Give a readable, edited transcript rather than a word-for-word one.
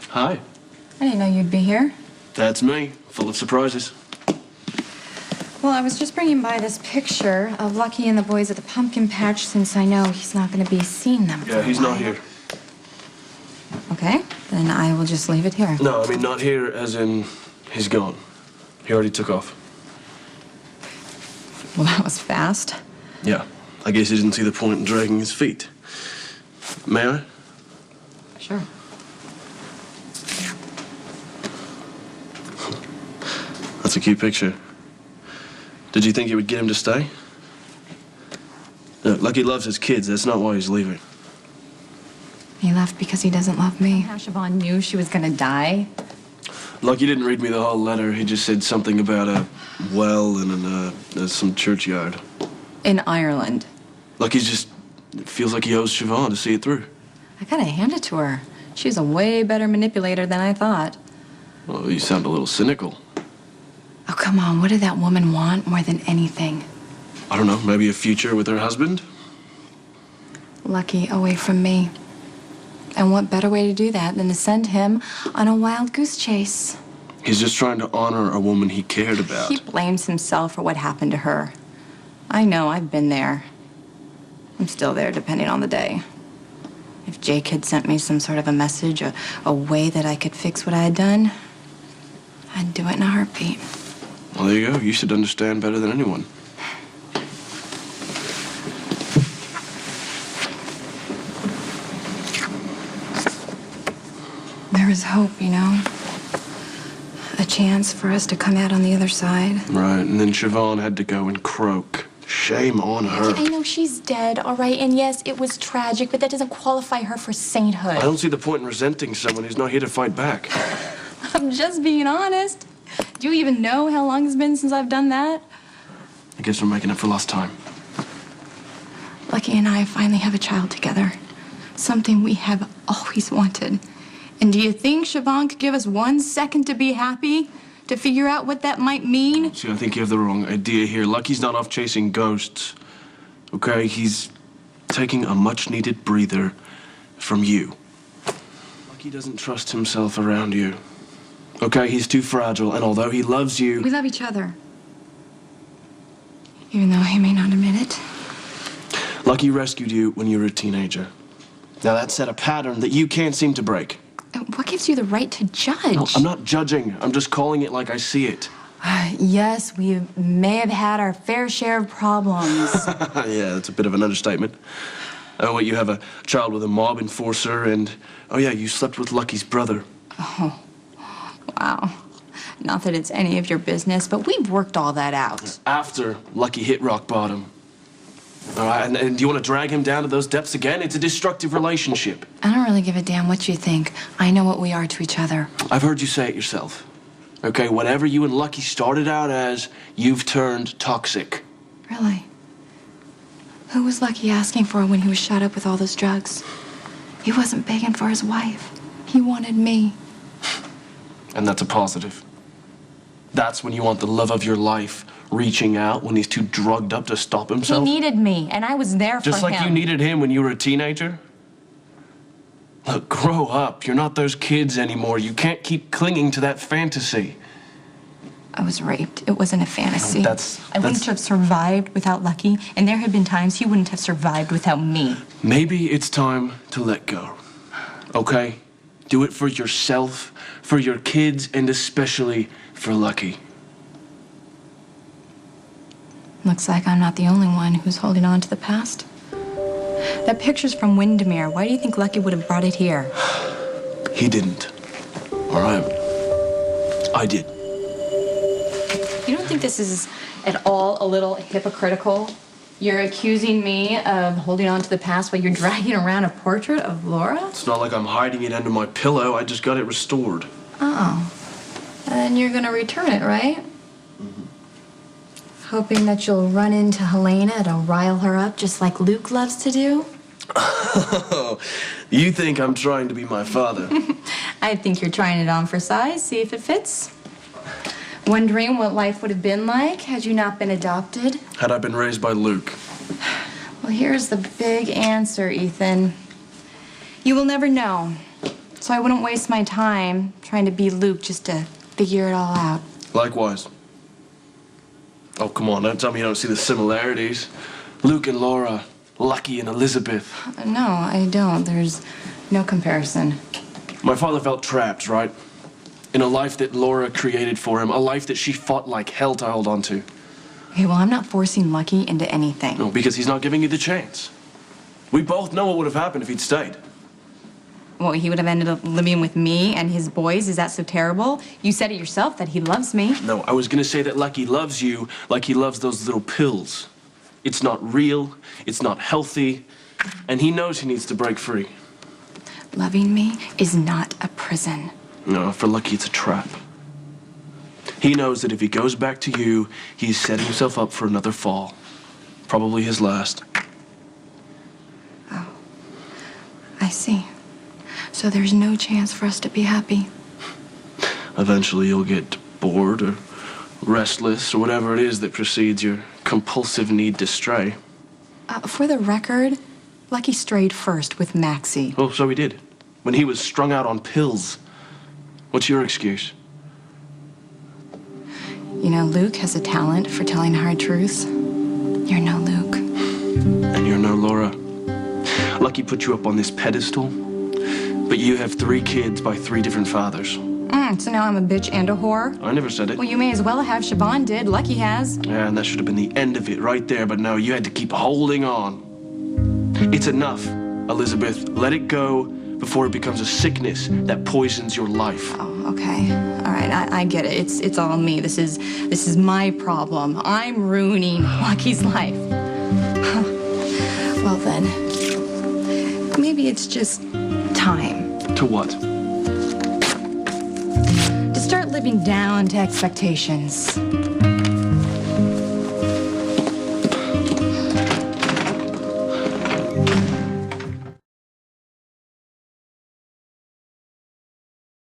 Hi. I didn't know you'd be here. That's me, full of surprises. Well, I was just bringing by this picture of Lucky and the boys at the pumpkin patch since I know he's not going to be seeing them for a Yeah, he's while. not here. Okay, then I will just leave it here. No, I mean not here as in he's gone. He already took off. Well, that was fast. Yeah, I guess he didn't see the point in dragging his feet. May I? Sure. That's a cute picture. Did you think it would get him to stay? No, Lucky loves his kids. That's not why he's leaving. He left because he doesn't love me. How Siobhan knew she was going to die. Lucky didn't read me the whole letter. He just said something about a well and some churchyard. In Ireland. Lucky just feels like he owes Siobhan to see it through. I gotta hand it to her. She's a way better manipulator than I thought. Well, you sound a little cynical. Oh, come on. What did that woman want more than anything? I don't know, maybe a future with her husband? Lucky away from me. And what better way to do that than to send him on a wild goose chase? He's just trying to honor a woman he cared about. He blames himself for what happened to her. I know, I've been there. I'm still there, depending on the day. If Jake had sent me some sort of a message, a way that I could fix what I had done, I'd do it in a heartbeat. Well, there you go. You should understand better than anyone. There is hope, you know? A chance for us to come out on the other side. Right, and then Siobhan had to go and croak. Shame on her. I know she's dead, all right? And yes, it was tragic, but that doesn't qualify her for sainthood. I don't see the point in resenting someone who's not here to fight back. I'm just being honest. Do you even know how long it's been since I've done that? I guess we're making up for lost time. Lucky and I finally have a child together. Something we have always wanted. And do you think Siobhan could give us 1 second to be happy? To figure out what that might mean? See, I think you have the wrong idea here. Lucky's not off chasing ghosts. Okay, he's taking a much-needed breather from you. Lucky doesn't trust himself around you. Okay, he's too fragile, and although he loves you... We love each other. Even though he may not admit it. Lucky rescued you when you were a teenager. Now that set a pattern that you can't seem to break. What gives you the right to judge? No, I'm not judging. I'm just calling it like I see it. Yes, we may have had our fair share of problems. Yeah, that's a bit of an understatement. Oh, wait, you have a child with a mob enforcer, and... Oh, yeah, you slept with Lucky's brother. Oh, wow. Not that it's any of your business, but we've worked all that out. After Lucky hit rock bottom. All right, and do you want to drag him down to those depths again? It's a destructive relationship. I don't really give a damn what you think. I know what we are to each other. I've heard you say it yourself. Okay, whatever you and Lucky started out as, you've turned toxic. Really? Who was Lucky asking for when he was shot up with all those drugs? He wasn't begging for his wife. He wanted me. And that's a positive. That's when you want the love of your life reaching out when he's too drugged up to stop himself. He needed me, and I was there for him. Just like you needed him when you were a teenager? Look, grow up. You're not those kids anymore. You can't keep clinging to that fantasy. I was raped. It wasn't a fantasy. I wouldn't have survived without Lucky, and there have been times he wouldn't have survived without me. Maybe it's time to let go. Okay? Do it for yourself, for your kids, and especially for Lucky. Looks like I'm not the only one who's holding on to the past. That picture's from Windermere. Why do you think Lucky would have brought it here? He didn't. All right? I did. You don't think this is at all a little hypocritical? You're accusing me of holding on to the past while you're dragging around a portrait of Laura? It's not like I'm hiding it under my pillow. I just got it restored. Oh. And you're gonna return it, right? Mm-hmm. Hoping that you'll run into Helena to rile her up just like Luke loves to do? You think I'm trying to be my father? I think you're trying it on for size, see if it fits. Wondering what life would have been like had you not been adopted? Had I been raised by Luke? Well, here's the big answer, Ethan. You will never know. so I wouldn't waste my time trying to be Luke just to figure it all out. Likewise. Oh, come on, don't tell me you don't see the similarities. Luke and Laura, Lucky and Elizabeth. No, I don't. There's no comparison. My father felt trapped, right? In a life that Laura created for him, a life that she fought like hell to hold on to. Okay, well, I'm not forcing Lucky into anything. No, because he's not giving you the chance. We both know what would have happened if he'd stayed. Well, he would have ended up living with me and his boys. Is that so terrible? You said it yourself that he loves me. No, I was gonna say that Lucky loves you like he loves those little pills. It's not real, it's not healthy, and he knows he needs to break free. Loving me is not a prison. No, for Lucky, it's a trap. He knows that if he goes back to you, he's setting himself up for another fall. Probably his last. Oh, I see. So there's no chance for us to be happy. Eventually you'll get bored or restless or whatever it is that precedes your compulsive need to stray. For the record, Lucky strayed first with Maxie. Well, so he did. When he was strung out on pills. What's your excuse? You know, Luke has a talent for telling hard truths. You're no Luke. And you're no Laura. Lucky put you up on this pedestal, but you have 3 kids by 3 different fathers. So now I'm a bitch and a whore? I never said it. Well, you may as well have. Siobhan did. Lucky has. Yeah, and that should have been the end of it right there, but no, you had to keep holding on. It's enough, Elizabeth. Let it go before it becomes a sickness that poisons your life. Oh, okay. All right, I get it. It's all me. This is my problem. I'm ruining Lucky's life. Well then, maybe it's just time. To what? To start living down to expectations.